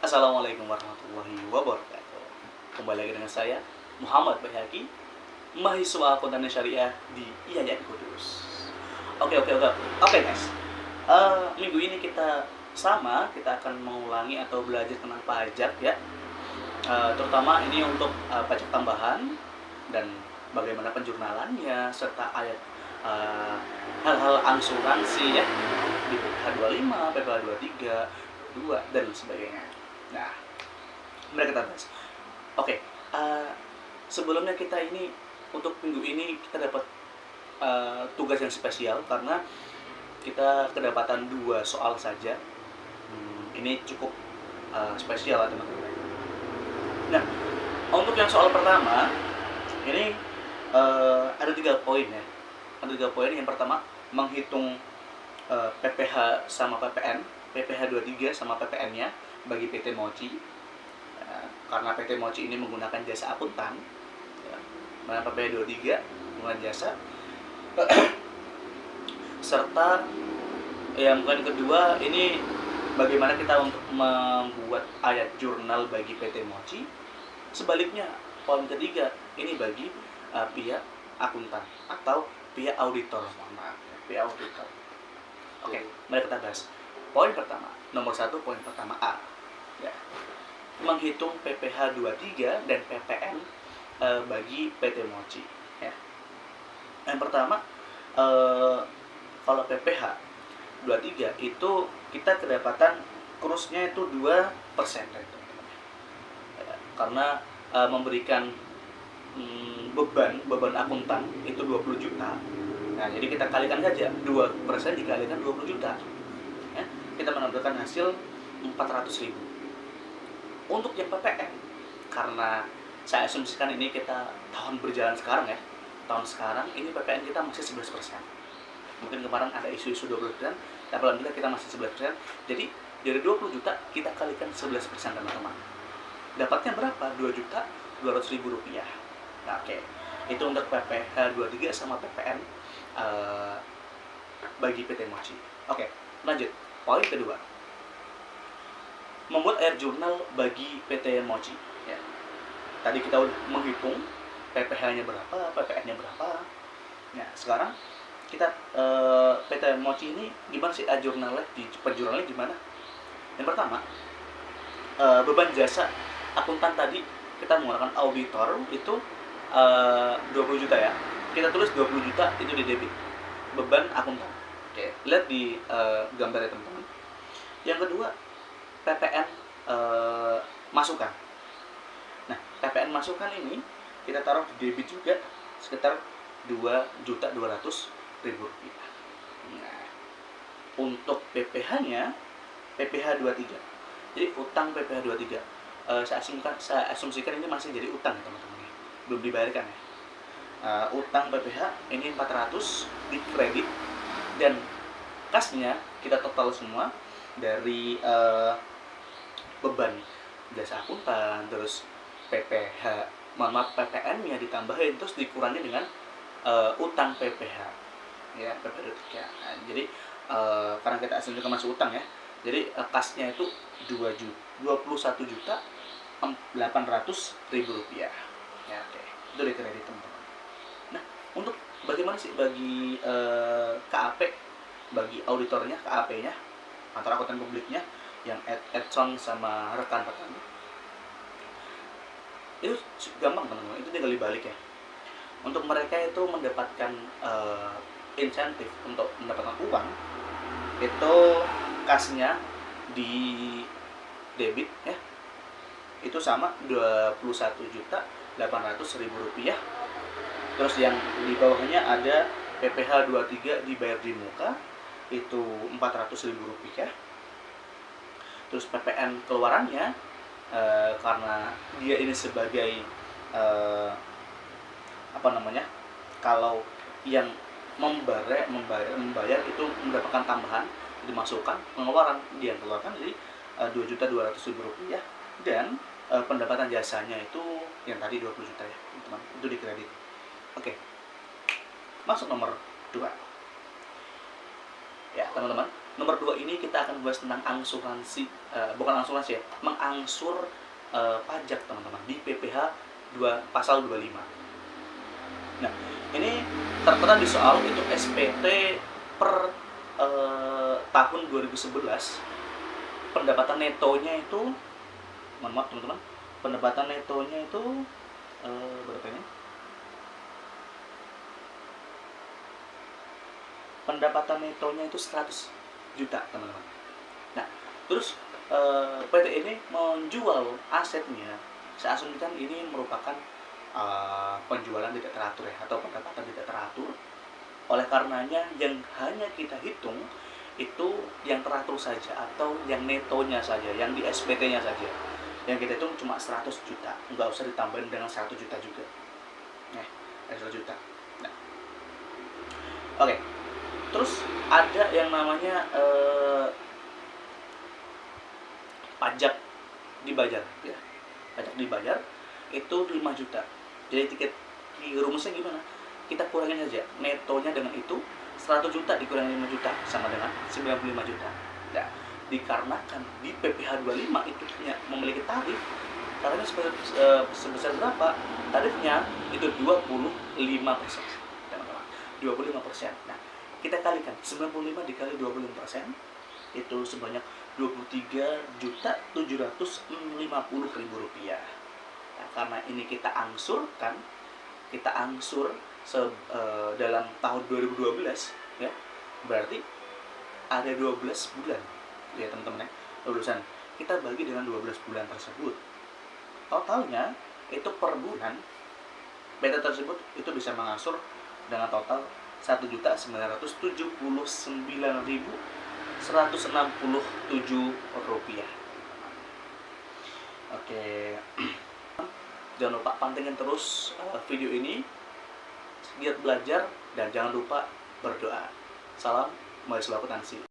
Assalamualaikum warahmatullahi wabarakatuh. Kembali lagi dengan saya, Muhammad Bayhaqi, mahasiswa akuntansi syariah di IAIN Kudus. Oke guys. Minggu ini kita akan mengulangi atau belajar tentang pajak ya. Terutama ini untuk pajak tambahan dan bagaimana penjurnalannya serta ayat hal-hal asuransi ya di PPh 25, PPh 23, 2 dan sebagainya. Nah, mari kita bahas. Oke, sebelumnya kita ini untuk minggu ini kita dapat tugas yang spesial karena kita kedapatan 2 soal saja. Ini cukup spesial teman-teman. Nah, untuk yang soal pertama ini ada 3 poin ya. Ada 3 poin. Yang pertama menghitung PPh sama PPN, PPh 23 sama PPN-nya bagi PT Mochi. Karena PT Mochi ini menggunakan jasa akuntan, ya, mana PPh 23 menggunakan jasa serta yang kedua ini bagaimana kita untuk membuat ayat jurnal bagi PT Mochi. Sebaliknya, poin ketiga ini bagi pihak akuntan atau pihak auditor. Pihak auditor. Oke, mari kita bahas. Poin pertama, nomor 1, poin pertama A. Ya. Menghitung PPh 23 dan PPN bagi PT Mochi. Ya. Yang pertama, kalau PPh 23 itu kita kedapatan krusnya itu 2%, teman-teman. Ya, karena memberikan beban akuntan itu 20 juta. Nah, jadi kita kalikan saja 2% dikalikan 20 juta. Ya, kita mendapatkan hasil 400.000. Untuk yang PPN, karena saya asumsikan ini kita tahun berjalan sekarang ya. Tahun sekarang ini PPN kita masih 11%. Mungkin kemarin ada isu-isu 20%, tapi alhamdulillah kita masih 11%. Jadi dari 20 juta kita kalikan 11%, teman-teman. Dapatnya berapa? 2.200.000 rupiah. Nah, oke. Itu untuk PPh 23 sama PPN bagi PT Mochi. Oke, lanjut. Poin kedua, membuat air jurnal bagi PT Mochi. Ya. Tadi kita udah menghitung PPh-nya berapa, PPN-nya berapa. Nah, sekarang kita PT Mochi ini gimana sih air jurnalnya? Penjurnalnya gimana? Yang pertama, beban jasa akuntan tadi kita menggunakan auditor itu 20 juta ya. Kita tulis 20 juta itu di debit beban akuntan. Oke, lihat di gambarnya teman-teman. Yang kedua, PPN masukan. Nah, PPN masukan ini kita taruh di debit juga sekitar 2.200.000 rupiah. Nah, untuk PPh-nya PPh 23. Jadi utang PPh 23. Saya asumsikan ini masih jadi utang teman-teman. Belum dibayarkan ya. Utang PPh ini 400 di kredit dan kasnya kita total semua dari beban jasa akuntan, terus PPN-nya ditambahin, terus dikurangi dengan utang PPh ya, PPh 23. Nah, jadi karena kita asumsikan masuk utang ya, jadi kasnya itu 21.800.000 rupiah ya. Oke, itu di kredit teman-teman. Nah, untuk bagaimana sih bagi KAP, bagi auditornya, KAP-nya, antara akuntan publiknya yang Edson sama rekan-rekan, itu gampang teman-teman, itu tinggal dibalik ya. Untuk mereka itu mendapatkan insentif untuk mendapatkan uang, itu kasnya di debit ya, itu sama 21.800.000 rupiah. Terus yang di bawahnya ada PPh 23 dibayar di muka itu 400.000 rupiah. Terus PPN keluarannya karena dia ini sebagai kalau yang membayar itu mendapatkan tambahan, dimasukkan, pengeluaran dia keluarkan jadi 2.200.000 rupiah. Dan pendapatan jasanya itu yang tadi 20 juta ya teman-teman, itu di kredit. Oke, masuk nomor 2 ya teman-teman. Nomor 2 ini kita akan bahas tentang angsuransi, bukan angsuransi ya, mengangsur pajak teman-teman di PPh 2 pasal 25. Nah, ini tertera di soal itu SPT per tahun 2011, pendapatan netonya itu, mohon maaf teman-teman, pendapatan netonya itu berapa ini? Pendapatan netonya itu 100 juta teman-teman. Nah, terus PT ini menjual asetnya. Saya asumsikan ini merupakan penjualan tidak teratur ya, atau pendapatan tidak teratur. Oleh karenanya yang hanya kita hitung itu yang teratur saja, atau yang netonya saja, yang di SPT-nya saja. Yang kita hitung cuma 100 juta, nggak usah ditambahin dengan 100 juta juga. 100 juta. Nah, oke. Terus ada yang namanya pajak dibayar ya. Pajak dibayar itu 5 juta. Jadi tiket rumusnya gimana? Kita kurangin saja netonya dengan itu, 100 juta dikurangi 5 juta sama dengan 95 juta. Nah, dikarenakan di PPh 25 itu memiliki tarif, tarifnya sebesar berapa? Tarifnya itu 25%. Teman-teman, 25%. Nah, kita kalikan 95 dikali 25%, itu sebanyak 23.750.000 rupiah. Nah, karena ini kita angsur dalam tahun 2012 ya, berarti ada 12 bulan ya teman-teman ya, lulusan kita bagi dengan 12 bulan tersebut, totalnya itu per bulan PT tersebut itu bisa mengangsur dengan total 1.979.167 rupiah. Oke, jangan lupa pantengin terus video ini, giat belajar, dan jangan lupa berdoa. Salam mahasiswa akuntansi.